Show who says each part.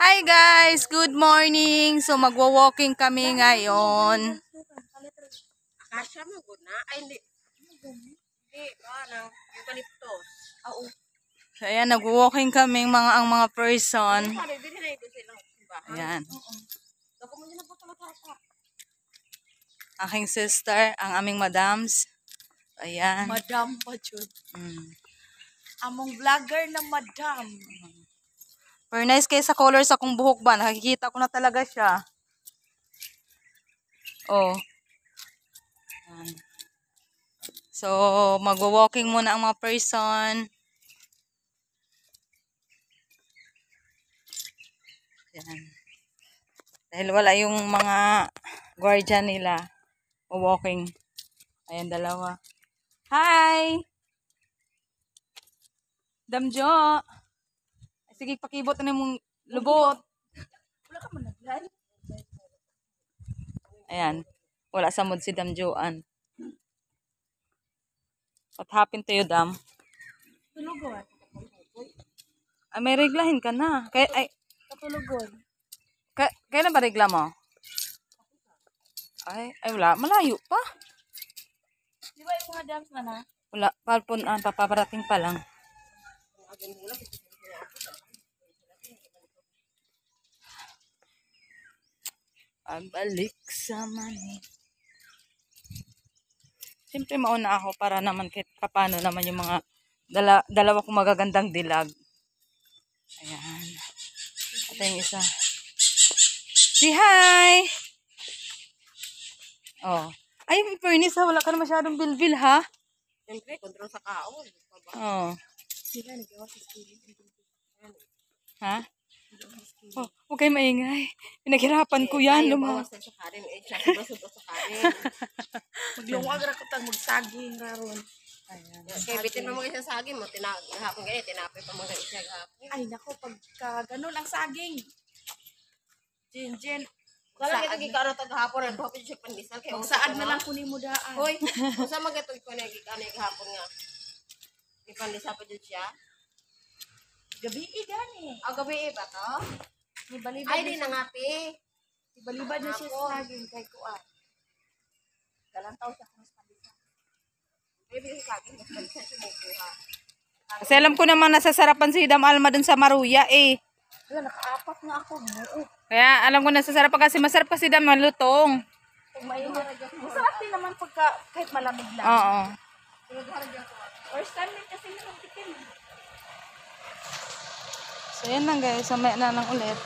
Speaker 1: Hi guys, good morning. So magwo-walking kami ngayon.
Speaker 2: Akasya mo guna ay hindi. Hindi nang eucalyptus. Oo.
Speaker 1: So ayan, nagwo-walking kami ang mga person. Ayan. Aking sister, ang aming madams. Ayan.
Speaker 2: Madam pa jud. Among vlogger na madam.
Speaker 1: Very nice kayo sa color sa kong buhok ba. Nakikita ko na talaga siya. Oh. Ayan. So, magwo-walking muna ang mga person. Ayan. Dahil wala yung mga guardian nila. Walking. Ayan, dalawa. Hi! Damjo! Sige, pakibot na mong lubot.
Speaker 2: Wala ka man naglan.
Speaker 1: Ayan. Wala sa mood si Damjoan. What happened to you, Dam?
Speaker 2: Tulugon.
Speaker 1: Ay, may reglahin ka na.
Speaker 2: Katulugon.
Speaker 1: Kailan ba regla mo? Ay, wala. Malayo pa.
Speaker 2: Di ba yung mga dams man ha?
Speaker 1: Wala. Papaparating pa lang. Pagbalik sa mani. Siyempre mauna ako para naman kahit paano naman yung mga dalawa kong magagandang dilag. Ayan. Ito yung isa. Say hi! Oh. Ay, in fairness ha, wala ka na masyadong bilbil ha?
Speaker 2: Siyempre, kontrol sa kaon.
Speaker 1: Oh.
Speaker 2: Sila nagawa sa skilling.
Speaker 1: Ha? Oh, huwag kayo maingay. Pinaghirapan ko yan.
Speaker 2: Bawas sa karin. Siya sobra-sobra sa karin. Maglungag ra ko tag magsaging raron.
Speaker 1: Ayan.
Speaker 2: Kaya bitin pa mga sa saging mo, hapon ganyan, tinapay pa mga isya hapon. Ay nako, pagka ganun ang saging. Jen. Wala kita gikaro tag hapon ang hapon siya pandisal kay
Speaker 1: Saan na lang kunin mo daan.
Speaker 2: Hoy, usa magatoy ko na gikano hapon nga. Ipandisal pa jud siya. Gabi gani. Gabi ba to? Ay di nangapi. Ibalibad na siya sa saging kay kuan. Dalang taw siya kung pandisal. Baby saging pandisal siya mo kuha.
Speaker 1: Kasi alam ko naman nasasarapan si Dam Alma dun sa Maruya eh.
Speaker 2: Wala, nakaapat nga ako.
Speaker 1: Kaya alam ko nasasarapan kasi masarap kasi Dam malutong.
Speaker 2: Kung mainit. Masarap din naman pagka kahit malamig lang.
Speaker 1: Oo.
Speaker 2: First time din kasi nakatikim.
Speaker 1: So yan lang guys, mamaya na lang ulit.